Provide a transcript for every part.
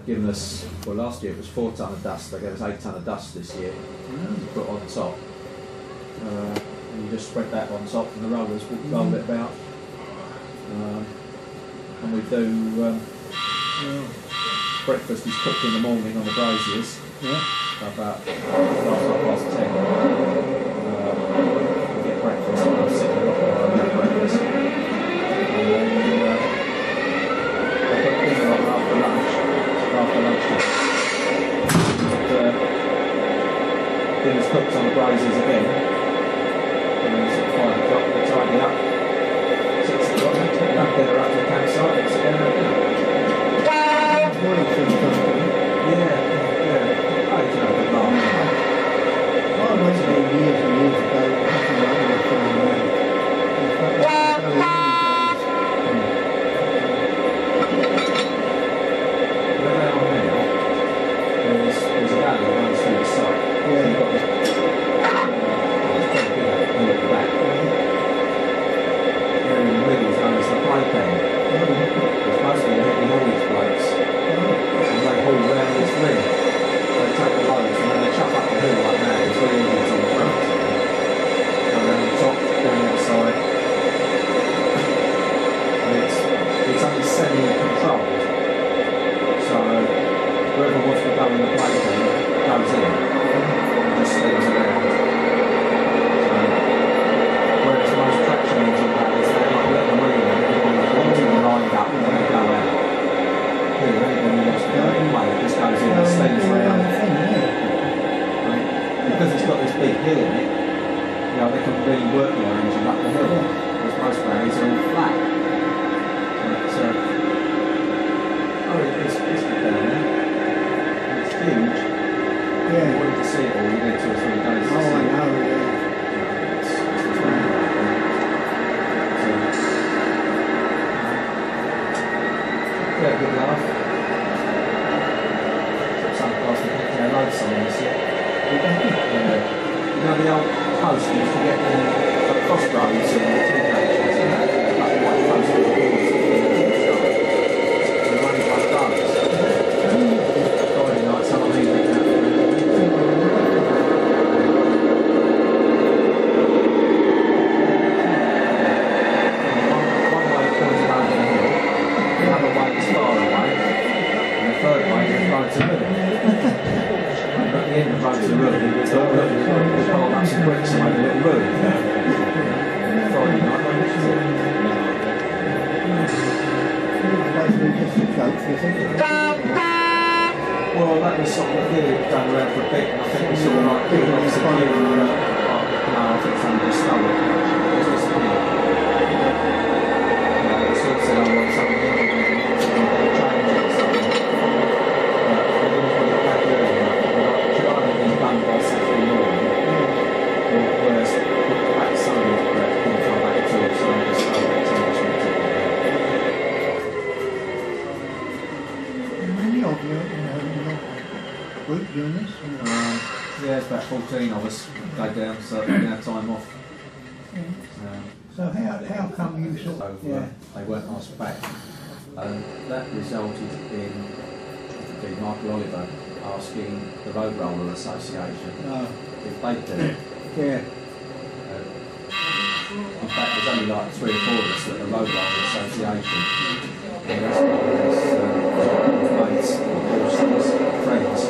given us, well, last year it was 4 tonne of dust, they gave us 8 tonne of dust this year to put on top. And you just spread that on top and the rollers will roll it about. And we do breakfast is cooked in the morning on the braziers. About 10:30. We get breakfast and I'll sit in the rock and get breakfast. And then I put dinner on after lunchtime. And, dinner's cooked on the braziers again. And then it's at 5 o'clock, we tidy up. 6 o'clock, we take that dinner up to the campsite, and sit down and dinner. Yeah. I don't know, good laugh. I went there years and years ago, Where they are now, there's a valley that runs through the site. You've got this it's pretty big hill at the back. There in the middle is known as the playpen. It's mostly the heavy haulage blokes. And they haul around this ring. They take the loads and then they chuck up the hill like that. There's three engines on the front. Go around the top, down the other side. And it's only semi-controlled. So whoever wants to go in the playpen goes in and just spins around. So whereas most traction engine batters, they like let them in and everybody's lined up and then they go out. Here, anybody wants to go in play, it just goes in and spins around. Because it's got this big hill in it, you know, they can really work their engine up the hill. Whereas most barriers are all flat. But, it's good down there. It's huge. Yeah. You wanted to see it all, you need 2 or 3 days to see it. I know, It's round up there. Yeah, good laugh. Some guys can get their loads on this yet. You know the old post used to get the crossroads and the T-cages and that, like the white post with the boards and the money by those. Friday night, someone needed that. One way it comes down the hill, the other way is far away, and the third way is road to Ruin. At the end of road to Ruin, we piled up some bricks and made a little room. Friday night, well, that was sort of a theory done around for a bit, and I think we sort of like peeled off some gear and no, I think somebody stole it. It's disappeared. They sort of said, I want something in it, and change it or something. But they didn't put it back early enough. It should either have been done by Saturday morning, or worse, put it back Sunday, but it didn't come back until Sunday, so somebody's going to take it there. Many of you, group doing this? Yeah, it's about 14 of us go down, so we have time off. So how come you sort of... They weren't asked back. That resulted in Michael Oliver asking the Road Roller Association if they'd do it. Yeah. In fact, there's only like 3 or 4 of us at the Road Roller Association. And the rest of us, mates, friends.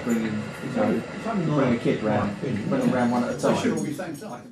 bringing, bringing a kid round, bring them round one at a time. They should all be the same size.